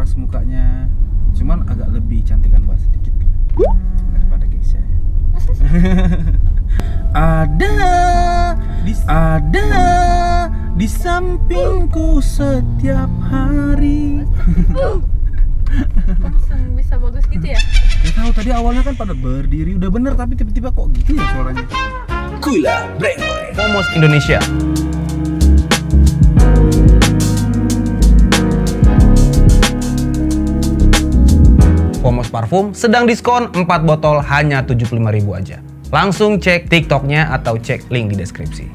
kontras mukanya. Cuman agak lebih cantikan Mbak sedikit daripada Keisha. Ada di sampingku setiap hari. Langsung bisa bagus gitu ya? Gak tahu, tadi awalnya kan pada berdiri udah bener, tapi tiba-tiba kok gitu ya suaranya. Kula Brengoi Pomos Indonesia. Pomos parfum sedang diskon 4 botol hanya 75.000 aja. Langsung cek TikToknya atau cek link di deskripsi.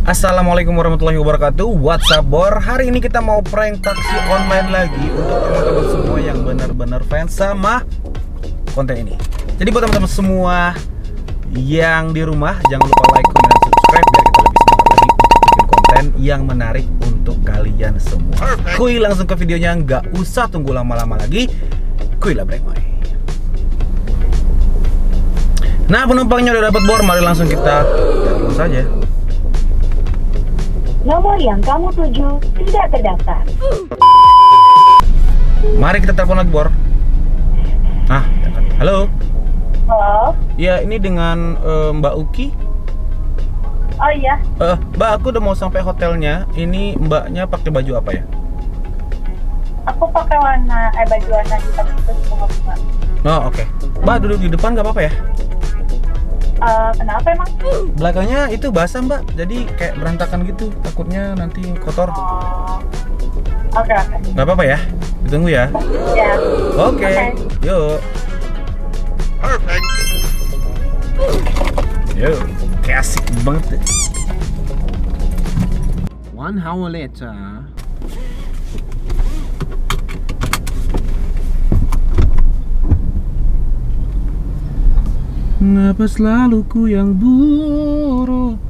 Assalamualaikum warahmatullahi wabarakatuh. What's up Bor? Hari ini kita mau prank taksi online lagi untuk teman-teman semua yang benar-benar fans sama konten ini. Jadi buat teman-teman semua yang di rumah, jangan lupa like, comment, dan subscribe biar kita lebih semangat lagi untuk bikin konten yang menarik untuk kalian semua. Kuy langsung ke videonya, nggak usah tunggu lama-lama lagi. Kuy lah Brengoi. Nah, penumpangnya udah dapat Bor, mari langsung kita telepon saja. Nomor yang kamu tuju tidak terdaftar. Mari kita telepon lagi Bor. Nah, halo. Halo? Ya, ini dengan Mbak Uki. Oh iya, Mbak, aku udah mau sampai hotelnya. Ini Mbaknya pakai baju apa ya? aku pakai baju warna hitam terus bunga-bunga. Oh, oke. Mbak, duduk di depan nggak apa-apa ya? Kenapa emang? Belakangnya itu basah Mbak, jadi kayak berantakan gitu. Takutnya nanti kotor. Oh, oke. Nggak apa-apa ya? Ditunggu ya. Ya. Oke. Yuk. Perfect. Yuk. Kayak asik banget. 1 hour later. Mengapa selalu ku yang buruk?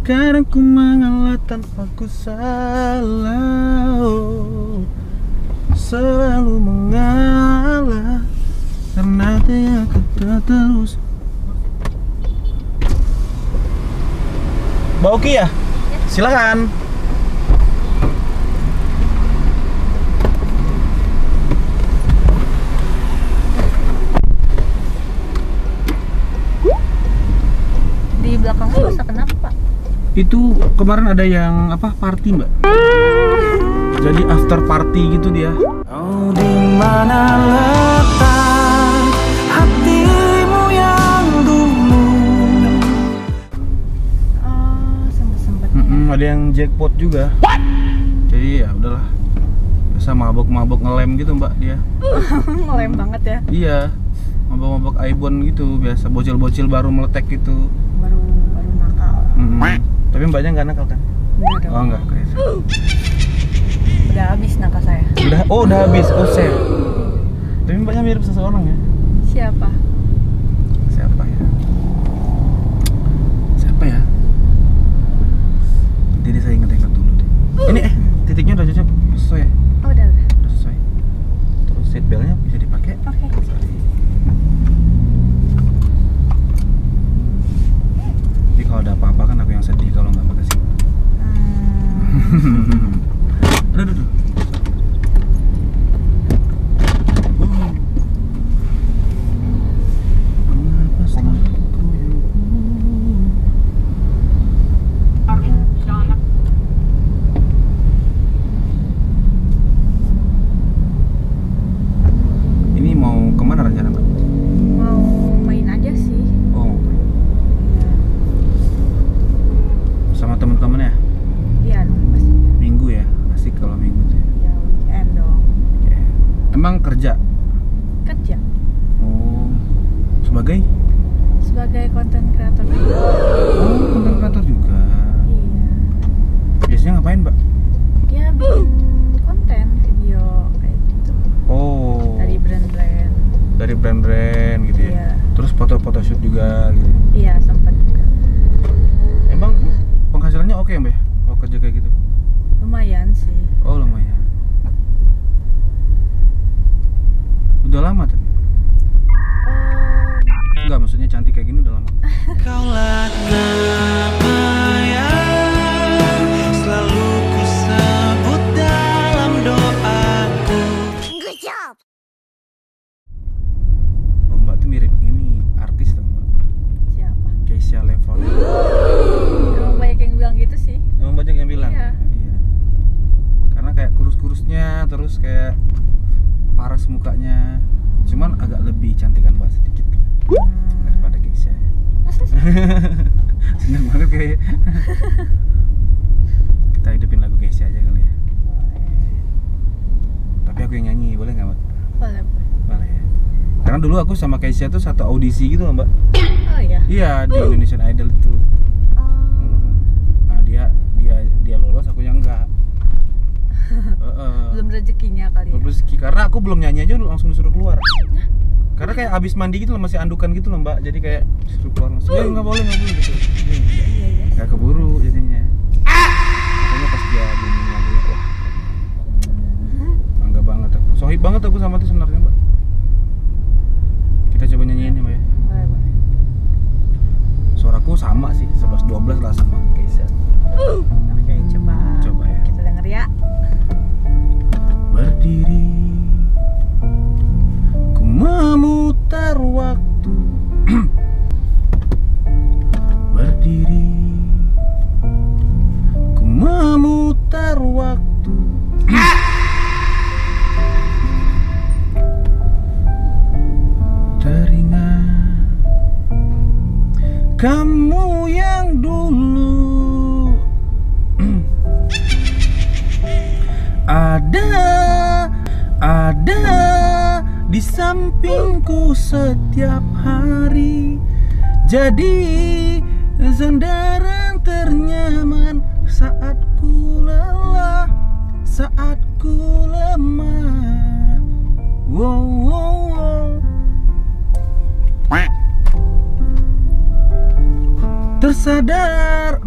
Kadang ku mengalah tanpa ku salah. Oh, selalu mengalah karena dia kata terus. Mbak Oki ya? Silakan. Di belakangnya basah kenapa Pak? Itu kemarin ada yang apa, party Mbak? Jadi after party gitu dia. Oh, di mana letak hatimu yang dulu? Oh, sempet-sempetnya. Ada yang jackpot juga. Jadi ya udahlah. Biasa mabok-mabok ngelem gitu Mbak dia. Ngelem banget ya. Iya. Mabok-mabok Aibon gitu, biasa bocil-bocil baru meletek gitu. Baru nakal. Tapi Mbaknya nggak nakal kan? Enggak dong. Oh nggak, keren. Udah habis nakal saya. Udah habis, share. Tapi Mbaknya mirip seseorang ya. Siapa? Siapa ya? Siapa ya? Jadi saya ingat-ingat dulu deh. Ini titiknya udah cocok, sesuai ya? Oh, udah. Udah sesuai. Terus seat beltnya bisa dipakai. Oke. Sorry. Jadi kalau ada apa-apa kan aku yang sedih kalau nggak pakai seat. Aduh. Mengapa selalu ku yang Ini mau kemana rencana Mbak? Mau main aja sih. Oh, sama temen-temen ya? Iya, pasti. Minggu ya? Asik kalau minggu tuh. Ya, weekend dong. Oke. Emang kerja? Kerja Oh, sebagai? sebagai konten kreator. Oh, konten kreator juga. Iya. Biasanya ngapain Mbak? Ya, bikin konten video kayak gitu. Oh, Dari brand-brand. dari brand-brand gitu ya? Iya. Terus foto-foto shoot juga gitu. Iya, sempat juga. Emang penghasilannya oke Mbak ya? Kalau kerja kayak gitu? Lumayan sih. Oh, lumayan. Udah lama tapi? Enggak, maksudnya cantik kayak gini udah lama. Kaulah nama yang selalu ku sebut dalam doa. terus kayak paras mukanya. Cuman agak lebih cantikan Mbak sedikit daripada Keisha. Seneng banget kayak. Kita hidupin lagu Keisha aja kali ya. Tapi aku yang nyanyi, boleh nggak Mbak? Boleh. Boleh ya. Karena dulu aku sama Keisha tuh satu audisi gitu loh Mbak. Oh iya. Iya di Indonesian Idol itu. Nah dia lolos, aku yang enggak. Belum rezekinya kali ya. Belum rezeki, karena aku belum nyanyi aja langsung disuruh keluar. Karena kayak abis mandi gitu loh, masih andukan gitu loh Mbak. Jadi kayak disuruh keluar langsung. Ya nggak boleh gitu. Iya. Nggak keburu jadinya. Makanya pas dia nyanyi lagunya, wah bangga banget aku. Sohib banget aku sama tuh sebenarnya Mbak. Kita coba nyanyiin ya Mbak ya. Boleh. Suaraku sama sih, 11-12 lah sama Keisha. Oke, coba ya. kita denger ya. Berdiri, ku memutar waktu. Berdiri, ku memutar waktu. Teringat kamu yang dulu ada di sampingku setiap hari, jadi sandaran ternyaman saat ku lelah, saat ku lemah. Wow, wow, wow. Tersadar,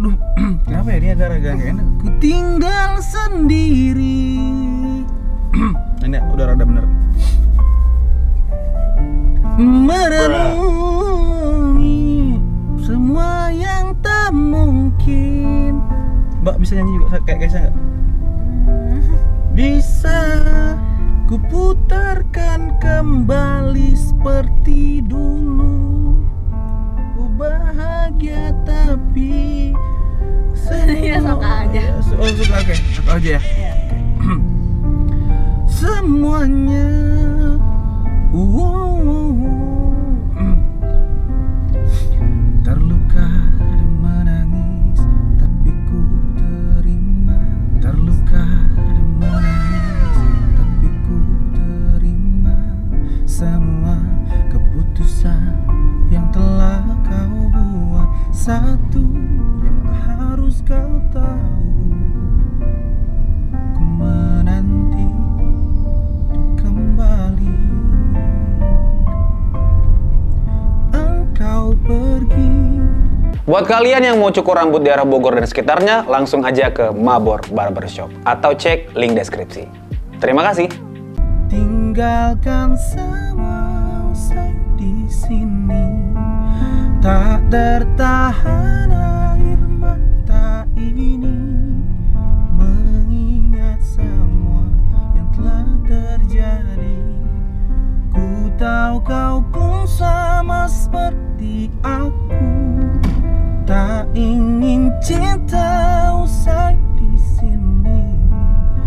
kenapa ya, ini agak-agak gak enak. Ku tinggal sendiri. Ini udah rada bener. Merenungi semua yang tak mungkin. Mbak bisa nyanyi juga kayak Keisha nggak? Bisa ku putarkan kembali seperti dulu. Ku bahagia tapi Ya, suka aja. Oh, suka, oke. Suka aja ya. Semuanya terluka dan menangis, tapi ku terima. Terluka dan menangis, tapi ku terima semua keputusan yang telah kau buat. Satu yang harus kau tahu, ku menanti untuk kembali. Engkau pergi. Buat kalian yang mau cukur rambut di arah Bogor dan sekitarnya, langsung aja ke Mabor Barbershop atau cek link deskripsi. Terima kasih. Tinggalkan semua usai di sini. Tak tertahan air mata ini, mengingat semua yang telah terjadi. Ku tahu kau pun sama seperti aku, tak ingin cinta usai di sini,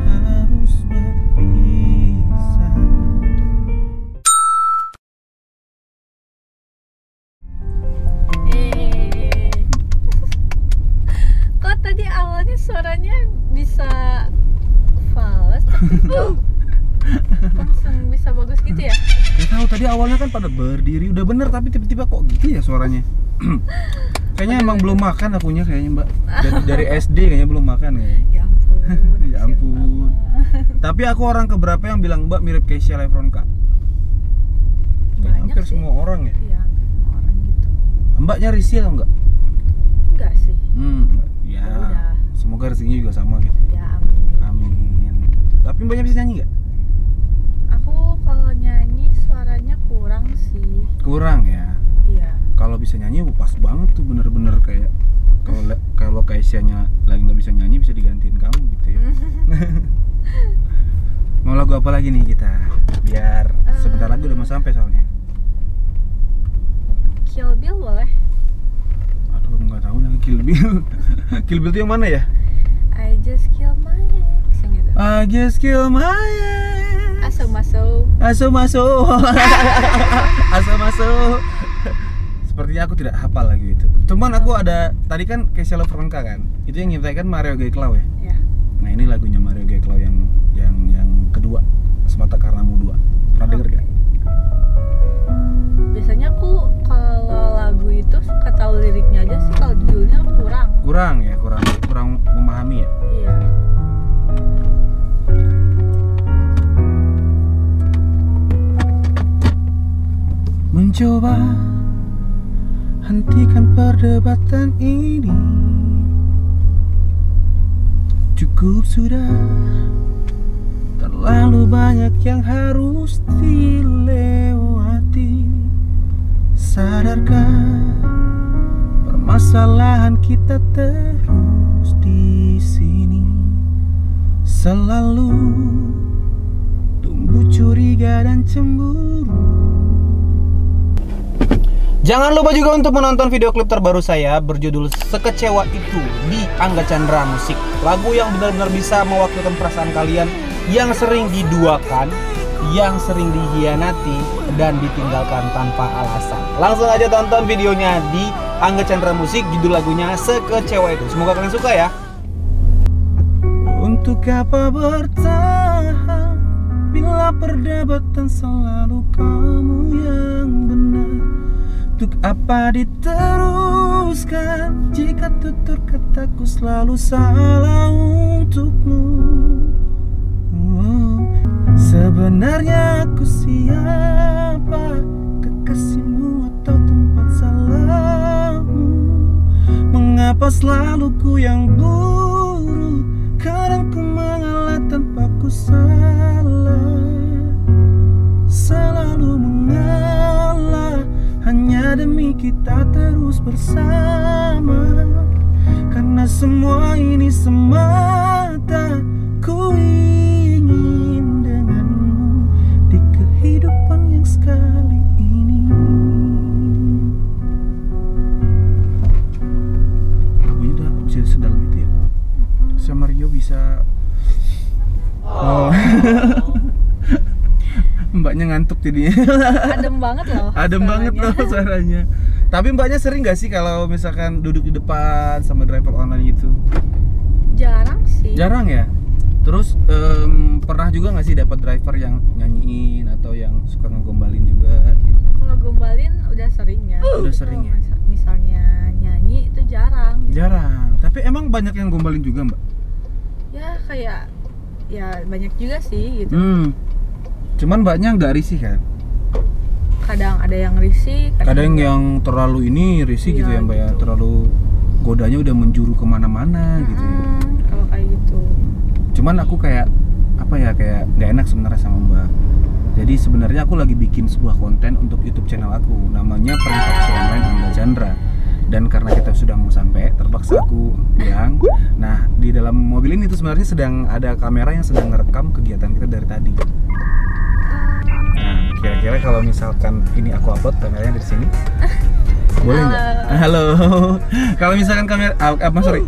harus berpisah. Kok tadi awalnya suaranya bisa fals, tapi kok langsung bisa bagus gitu ya? Gak tahu, tadi awalnya kan pada berdiri udah bener, tapi tiba-tiba kok gitu ya suaranya. Kayaknya emang belum makan akunya kayaknya Mbak. Dari SD kayaknya belum makan kayaknya. Ya ampun. Ya ampun. Tapi aku orang keberapa yang bilang Mbak mirip Keisha Lefronka? Kayaknya hampir sih. semua orang ya. Iya, semua orang gitu. Mbaknya risih atau enggak? Enggak sih. Ya. Udah. Semoga rezekinya juga sama gitu. Ya amin. Amin. Tapi Mbaknya bisa nyanyi nggak? Aku kalau nyanyi suaranya kurang sih. Kurang ya. Iya. Kalau bisa nyanyi pas banget tuh, bener-bener kayak kalau Keisha-nya lagi nggak bisa nyanyi bisa digantiin kamu gitu ya. Mau lagu apa lagi nih kita? Biar sebentar lagi udah mau sampai soalnya. Kill Bill boleh? Aduh, nggak tahu lagi Kill Bill. Kill Bill tuh yang mana ya? I just kill my ex, yang gitu. I just kill my Aso masuk. Aso masuk. Sepertinya aku tidak hafal lagi itu. Cuman aku ada tadi kan Kesha Loveronka kan. Itu yang nyiptain Mario Geklau ya. Ya. Nah, ini lagunya Mario Geklau yang kedua, Semata Karenamu 2. Pernah denger gak? Biasanya aku kalau lagu itu suka tahu liriknya aja sih, kalau judulnya kurang. Kurang memahami ya. Iya. Mencoba hentikan perdebatan ini. Cukup sudah, terlalu banyak yang harus dilewati. Sadarkah permasalahan kita terus di sini, selalu tumbuh curiga dan cemburu. Jangan lupa juga untuk menonton video klip terbaru saya berjudul Sekecewa Itu di Angga Chandra Musik. Lagu yang benar-benar bisa mewakilkan perasaan kalian yang sering diduakan, yang sering dihianati, dan ditinggalkan tanpa alasan. Langsung aja tonton videonya di Angga Chandra Musik, judul lagunya Sekecewa Itu. Semoga kalian suka ya. Untuk apa bertahan bila perdebatan selalu kamu yang benar? Untuk apa diteruskan jika tutur kataku selalu salah untukmu? Sebenarnya aku siapa? Kekasihmu atau tempat salahmu? Mengapa selalu ku yang buruk? Kadang ku mengalah tanpa ku salah. Selalu mengalah hanya demi kita terus bersama. Karena semua ini semata ku ingin denganmu di kehidupan yang sekali ini. Lagunya udah bisa sedalam itu ya? Sama Rio bisa. Oh. Mbaknya ngantuk jadinya. Adem banget loh. Adem banget loh suaranya. Tapi mbaknya sering gak sih kalau misalkan duduk di depan sama driver online gitu? Jarang sih. Jarang ya? Terus pernah juga gak sih dapat driver yang nyanyiin atau yang suka ngegombalin juga gitu? Kalau gombalin udah sering ya. Udah sering ya? Misalnya nyanyi itu jarang gitu. Jarang. Tapi emang banyak yang gombalin juga mbak? Ya kayak ya banyak juga sih gitu. Cuman mbaknya nggak risih kan? Kadang ada yang risih, Kadang yang terlalu ini risih gitu ya mbak ya? gitu. Terlalu godanya udah menjuru kemana-mana gitu ya? Kalau kayak gitu. Cuman aku kayak apa ya, kayak nggak enak sebenarnya sama mbak. Jadi sebenarnya aku lagi bikin sebuah konten untuk YouTube channel aku, namanya Prank Taksi Online Angga Chandra. Dan karena kita sudah mau sampai, terpaksa aku bilang, nah di dalam mobil ini tuh sebenarnya sedang ada kamera yang sedang ngerekam kegiatan kita dari tadi. Nah, kira-kira kalau misalkan ini aku upload kameranya dari sini, boleh nggak? Halo. Kalau misalkan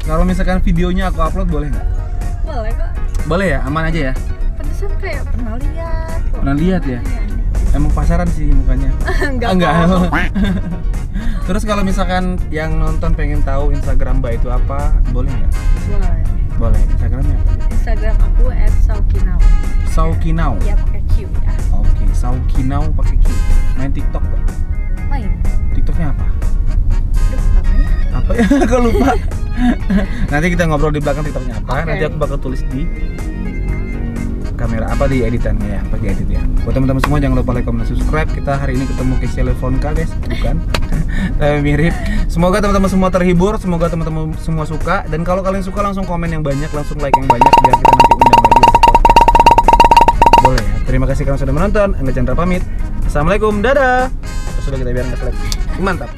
kalau misalkan videonya aku upload boleh nggak? Boleh kok. Boleh ya, aman aja ya. Pantesan kayak pernah lihat. Pernah lihat ya? Emang pasaran sih mukanya. Enggak. Terus kalau misalkan yang nonton pengen tahu Instagram Mbak itu apa, boleh nggak? Boleh. Boleh. Instagramnya apa? Instagram aku @saukinau. Saukinau. Ya pakai Q ya. Oke, Saukinau pakai Q. Main TikTok nggak? Main. TikToknya apa? Aduh, apa ya? Apa ya? Aku lupa. Nanti kita ngobrol di belakang TikToknya apa. Oke. Nanti aku bakal tulis di kamera apa di editannya ya, pakai edit ya. Buat teman-teman semua jangan lupa like, comment, dan subscribe. Kita hari ini ketemu Kesha Loveronka guys, bukan? Tapi mirip. Semoga teman-teman semua terhibur, semoga teman-teman semua suka. Dan kalau kalian suka langsung komen yang banyak, langsung like yang banyak biar kita nanti undang lagi di podcast. Boleh ya. Terima kasih kalian sudah menonton. Angga Chandra pamit. Assalamualaikum, dadah. Terus sudah kita biar nge-like. Mantap.